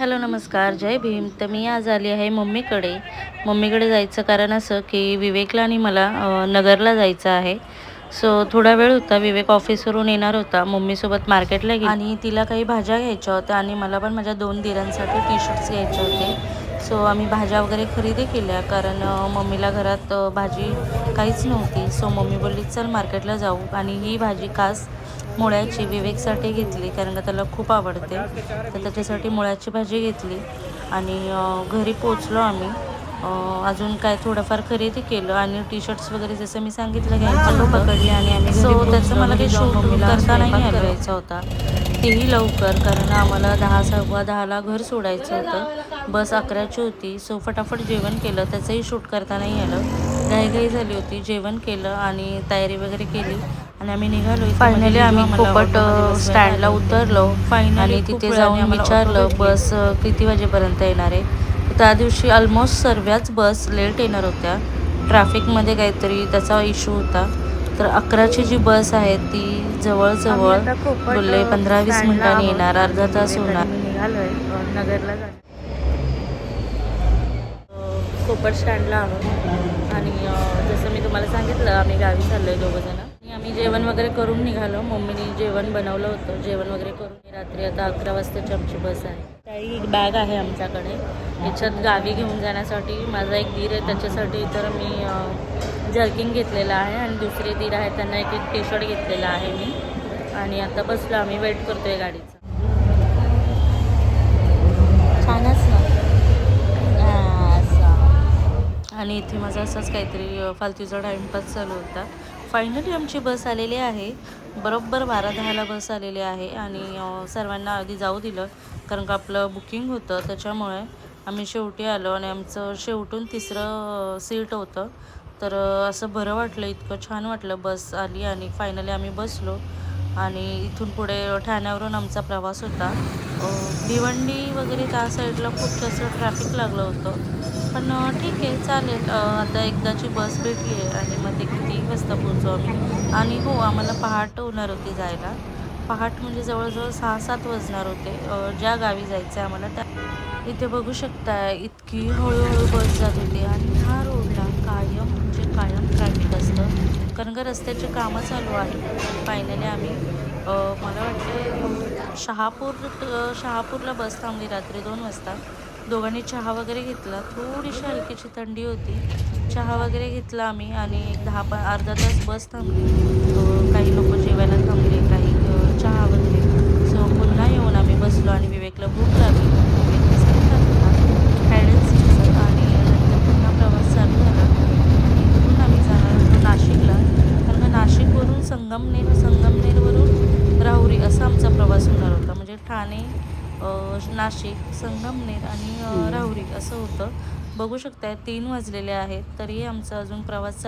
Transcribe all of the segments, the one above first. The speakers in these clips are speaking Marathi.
हॅलो नमस्कार, जय भीम. तर मी आज आली आहे मम्मीकडे जायचं कारण असं की विवेकला आणि मला नगरला जायचं आहे. सो थोडा वेळ होता. विवेक ऑफिसवरून येणार होता, मम्मीसोबत मार्केटला गेली आणि तिला काही भाज्या घ्यायच्या होत्या आणि मला पण माझ्या 2 दिरांसाठी टी शर्ट्स घ्यायचे होते. सो आम्ही भाज्या वगैरे खरेदी केल्या कारण मम्मीला घरात भाजी काहीच नव्हती. सो मम्मी बोलली चल मार्केटला जाऊ आणि ही भाजी खास मुळ्याची विवेकसाठी घेतली कारण का त्याला खूप आवडते. तर त्याच्यासाठी मुळ्याची भाजी घेतली आणि घरी पोचलो आम्ही. अजून काय थोडंफार खरेदी केलं आणि टी शर्ट्स वगैरे जसं मी सांगितलं घ्यायचं पकडली आणि आम्ही सो त्याचं मला काही शूट करता नाही करायचा होता, तेही लवकर कारण आम्हाला 10 सव्वा 10ला घर सोडायचं होतं. बस 11ची होती. सो फटाफट जेवण केलं, त्याचंही शूट करता नाही आलं. घाईघाई झाली होती. जेवण केलं आणि तयारी वगैरे केली आणि आम्ही निघालो. फायनली आम्ही पोपट स्टँडला उतरलो आणि तिथे जाऊन विचारलं बस किती वाजेपर्यंत येणार आहे. त्या दिवशी ऑलमोस्ट सर्वच बस लेट येणार होत्या. ट्रॅफिकमध्ये काहीतरी त्याचा इश्यू होता. तर 11ची जी बस आहे ती जवळजवळ बोलले 15-20 मिनिटांनी येणार, अर्धा तास होणार. निघालो आहे नगरला जाणार. पोपट स्टँडला आहोत आणि जसं मी तुम्हाला सांगितलं आम्ही गावी चाललो आहे दोघंजण आणि आम्ही जेवण वगैरे करून निघालो. मम्मीने जेवण बनवलं होतं. जेवण वगैरे करून रात्री आता 11 वाजताची आमची बस आहे. काही एक बॅग आहे आमच्याकडे, याच्यात गावी घेऊन जाण्यासाठी. माझा एक दीर आहे त्याच्यासाठी तर मी जर्किंग घेतलेला आहे आणि दुसरे दीर आहेत त्यांना एक टी शर्ट घेतलेला आहे मी. आणि आता बसलो आम्ही, वेट करतो आहे गाडीचा. छानच ना. आणि इथे माझा असाच काहीतरी फालतूचा टाईमपास चालू होता. फायनली आमची बस आलेली आहे. बरोबर 12:10ला बस आलेली आहे आणि सर्वांना आधी जाऊ दिलं कारण का आपलं बुकिंग होतं त्याच्यामुळे आम्ही शेवटी आलो आणि आमचं शेवटून 3रं सीट होतं. तर असं बरं वाटलं, इतकं छान वाटलं. बस आली आणि फायनली आम्ही बसलो आणि इथून पुढे ठाण्यावरून आमचा प्रवास होता. भिवंडी वगैरे त्या साईडला खूप जास्त ट्रॅफिक लागलं होतं. पण ठीक आहे चालेल. आता एकदाची बस भेटली आहे आणि मग ते किती वाजता पोहोचू आम्ही. आणि हो आम्हाला पहाट होणार होती जायला. पहाट म्हणजे जवळजवळ 6-7 वाजणार होते ज्या गावी जायचं आहे आम्हाला त्या. इथे बघू शकता इतकी हळूहळू बस जात होती आणि ह्या रोडला कायम म्हणजे कायम ट्रॅफिक असतं कारण का रस्त्याचे कामं चालू आहे. फायनली आम्ही मला वाटतं शहापूरला बस थांबली रात्री 2 वाजता. दोघांनी चहा वगैरे घेतला. थोडीशी हलकीची थंडी होती. चहा वगैरे घेतला आम्ही आणि एक अर्धा तास बस थांबली. काही लोक जेवायला थांबले, काही चहा वगैरे. सो पुन्हा येऊन आम्ही बसलो आणि विवेकला भूक लागली. विवेक बिस्किट खात होता, हायडन्सीचं. आणि नंतर पुन्हा प्रवास चालू झाला आणि इथून आम्ही जाणार होतो नाशिकला कारण का नाशिकवरून संगमनेरवरून राहुरी असा आमचा प्रवास होणार होता. म्हणजे ठाणे, नाशिक, संगमनेर आणि राहुरी असं होतं. बघू शकताय 3 वाजलेले आहेत तरीही आमचा अजून प्रवास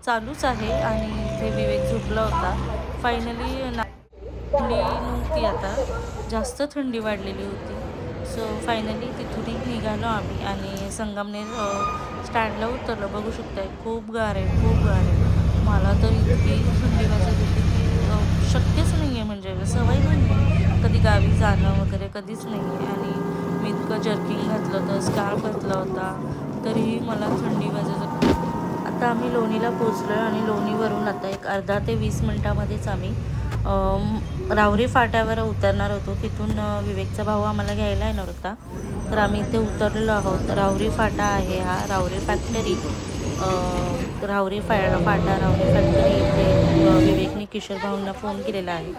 चालूच आहे आणि इथे विवेक झोपला होता. फायनली थंडी नव्हती, आता जास्त थंडी वाढलेली होती. सो फायनली तिथून निघालो आम्ही आणि संगमनेर स्टँडला उतरलो. बघू शकताय खूप गार आहे, खूप गार आहे. मला तर इतकी थंडी वाजत होती की शक्यच नाही आहे, म्हणजे सवय नाही आहे कधी गावी जाणं वगैरे, कधीच नाही आहे. आणि मी इतकं जर्किंग घातलं होतं, स्कार्फ घातला होता तरीही मला थंडी वाजत होती. आता आम्ही लोणीला पोचलो आहे आणि लोणीवरून आता एक अर्धा ते 20 मिनटामध्येच आम्ही राहुरी फाट्यावर उतरणार होतो. तिथून विवेकचा भाऊ आम्हाला घ्यायला येणार होता. तर आम्ही इथे उतरलेलो आहोत. राहुरी फाटा आहे हा, राहुरी फॅक्टरी. राहुरी फॅक्टरी इथे विवेकने किशोर भाऊंना फोन केलेला आहे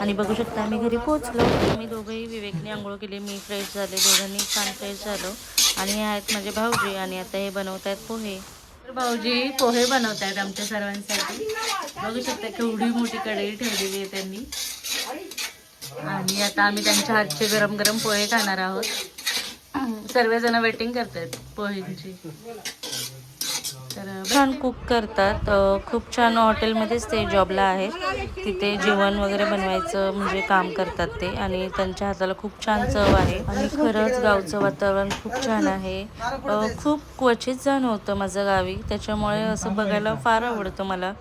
आणि बघू शकता आम्ही घरी पोहोचलो. आम्ही दोघंही विवेकने आंघोळ केली, मी फ्रेश झाले, दोघांनी छान फ्रेश झालो. आणि हे आहेत माझे भाऊजी आणि आता हे बनवत आहेत पोहे. तर भाऊजी पोहे बनवत आहेत आमच्या सर्वांसाठी. बघू शकता केवढी मोठी कढई ठेवलेली आहे त्यांनी आणि आता आम्ही त्यांच्या हातचे गरम गरम पोहे खाणार आहोत. सर्वजण वेटिंग करतात पोहेंची. तर छान कुक करतात. खूप छान हॉटेलमध्येच ते जॉबला आहेत. तिथे जेवण वगैरे बनवायचं म्हणजे काम करतात ते आणि त्यांच्या हाताला खूप छान चव आहे आणि खरंच गावचं वातावरण खूप छान आहे. खूप क्वचित जाणवतं माझं गावी, त्याच्यामुळे असं बघायला फार आवडतं मला.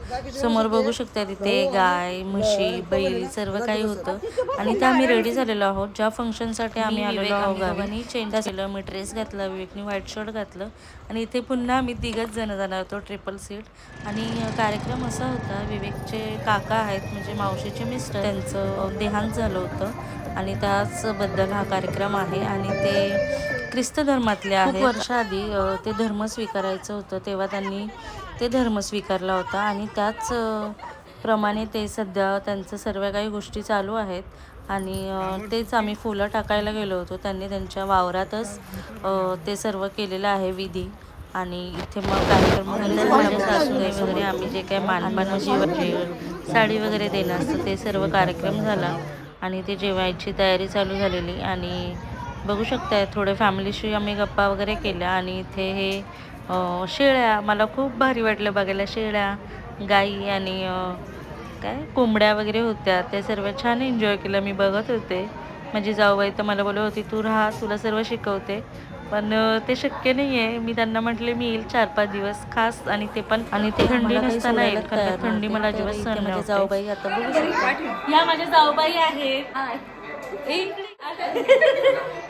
समोर बघू शकता तिथे गाय, म्हशी, बैल सर्व काही होतं आणि ते आम्ही रेडी झालेलो आहोत. ज्या फंक्शनसाठी आम्ही आलेलो आहोत गावी चेंज केलं. मी ड्रेस घातला, विवेकने व्हाईट शर्ट घातलं आणि इथे पुन्हा आम्ही तिघच जण जाणार होतो ट्रिपल सीट आणि कार्यक्रम असा होता. विवेकचे काका आहेत म्हणजे मावशीचे मिस्टर, त्यांचं देहांत झालं होतं आणि त्याचबद्दल हा कार्यक्रम आहे आणि ते ख्रिस्त धर्मातले आहेत. खूप वर्षाआधी ते धर्म स्वीकारायचं होतं तेव्हा त्यांनी ते धर्म स्वीकारला होता आणि त्याच प्रमाणे ते सध्या त्यांचं सर्व काही गोष्टी चालू आहेत आणि तेच आम्ही फुलं टाकायला गेलो होतो. त्यांनी त्यांच्या वावरातच ते सर्व केलेलं आहे विधी आणि इथे मग कार्यक्रम वगैरे माझ्या सासूबाई वगैरे आम्ही जे काही मानपान जेवण साडी वगैरे देणं असतं ते सर्व कार्यक्रम झाला आणि ते जेवायची तयारी चालू झालेली आणि बघू शकताय थोडे फॅमिलीशी आम्ही गप्पा वगैरे केल्या आणि इथे हे शेळ्या मला खूप भारी वाटलं बघायला. शेळ्या, गाई आणि काय कोंबड्या वगैरे होत्या. ते सर्व छान एन्जॉय केलं. मी बघत होते. माझी जाऊबाई तर मला बोलत होती तू राहा, तुला सर्व शिकवते. पण ते शक्य नाही आहे. मी त्यांना म्हटले मी येईल 4-5 दिवस खास आणि ते पण आणि ते थंडी नसताना येईल कारण थंडी मला अजिबात सहन नाही होत. जाऊबाई आता बघू शकता या माझ्या जाऊबाई आहेत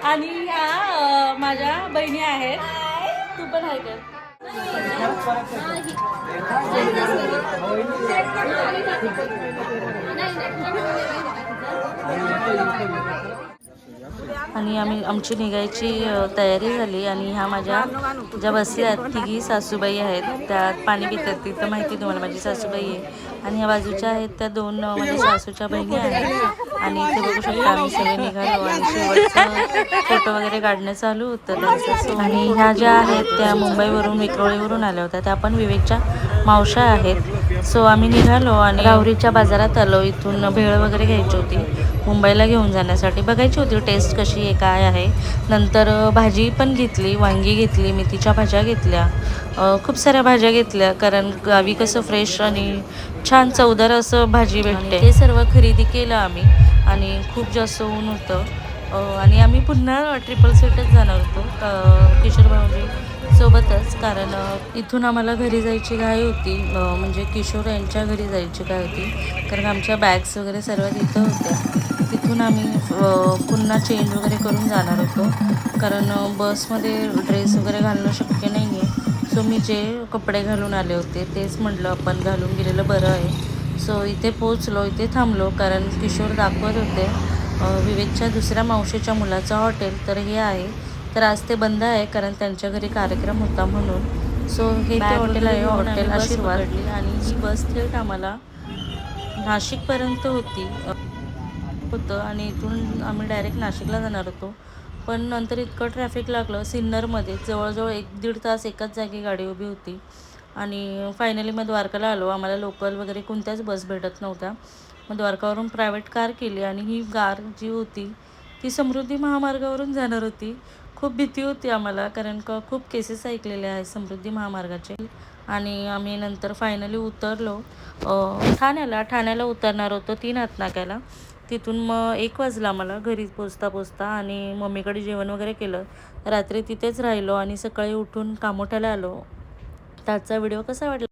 आणि ह्या माझ्या बहिणी आहेत. तू पण आहे का? आणि आमची निघायची तयारी झाली आणि ह्या माझ्या ज्या बसल्या तिघी सासूबाई आहेत त्यात पाणी पितात. तिथं माहिती तुम्हाला माझी सासूबाई आहे आणि ह्या बाजूच्या आहेत त्या दोन माझ्या सासूच्या बहिणी आहेत आणि इथे बघू शकता आम्ही सगळे निघालो आणि शेवटचं फोटो वगैरे काढणं चालू होतं त्यांचं. आणि ह्या ज्या आहेत त्या मुंबईवरून विक्रोळीवरून आल्या होत्या, त्या पण विवेकच्या मावशा आहेत. सो आम्ही निघालो आणि राहुरीच्या बाजारात आलो. इथून भेळ वगैरे घ्यायची होती मुंबईला घेऊन जाण्यासाठी, बघायची होती टेस्ट कशी आहे काय आहे. नंतर भाजी पण घेतली, वांगी घेतली, मेथीच्या भाज्या घेतल्या, खूप साऱ्या भाज्या घेतल्या कारण गावी कसं फ्रेश आणि छान चवदार असं भाजी भेटते. ते सर्व खरेदी केलं आम्ही आणि खूप जास्त ऊन होतं आणि आम्ही पुन्हा ट्रिपल सीटच जाणार होतो किशोर भाऊजी सोबतच कारण इथून आम्हाला घरी जायची घाई होती. म्हणजे किशोर यांच्या घरी जायची घाई होती कारण आमच्या बॅग्स वगैरे सर्व तिथं होत्या. तिथून आम्ही पुन्हा चेंज वगैरे करून जाणार होतो कारण बसमध्ये ड्रेस वगैरे घालणं शक्य नाही आहे. सो मी जे कपडे घालून आले होते तेच म्हटलं आपण घालून गेलेलं बरं आहे. सो इथे पोचलो, इथे थांबलो कारण किशोर दाखवत होते विवेकच्या दुसऱ्या मावशीच्या मुलाचं हॉटेल तर हे आहे. तर आज ते बंद आहे कारण त्यांच्या घरी कार्यक्रम होता म्हणून. सो हे ते हॉटेल आहे, हॉटेल आशीर्वाद आणि ही बस थेट आम्हाला नाशिकपर्यंत होतं आणि इथून आम्ही डायरेक्ट नाशिकला जाणार होतो. पण नंतर इतकं ट्रॅफिक लागलं सिन्नरमध्ये, जवळजवळ 1-1.5 तास एकाच जागी गाडी उभी होती आणि फायनली मग द्वारकाला आलो. आम्हाला लोकल वगैरे कोणत्याच बस भेटत नव्हत्या. मग द्वारकावरून प्रायव्हेट कार केली आणि ही कार जी होती ती समृद्धी महामार्गावरून जाणार होती. खूप भीती होती आम्हाला कारण का खूप केसेस ऐकलेले आहेत समृद्धी महामार्गाचे. आणि आम्ही नंतर फायनली उतरलो ठाण्याला उतरणार होतो 3 हातनाक्याला. तिथून मग 1 वाजला मला घरी पोचता आणि मम्मीकडे जेवण वगैरे केलं. रात्री तिथेच राहिलो आणि सकाळी उठून कामोठ्याला आलो. त्याचा व्हिडिओ कसा वाटला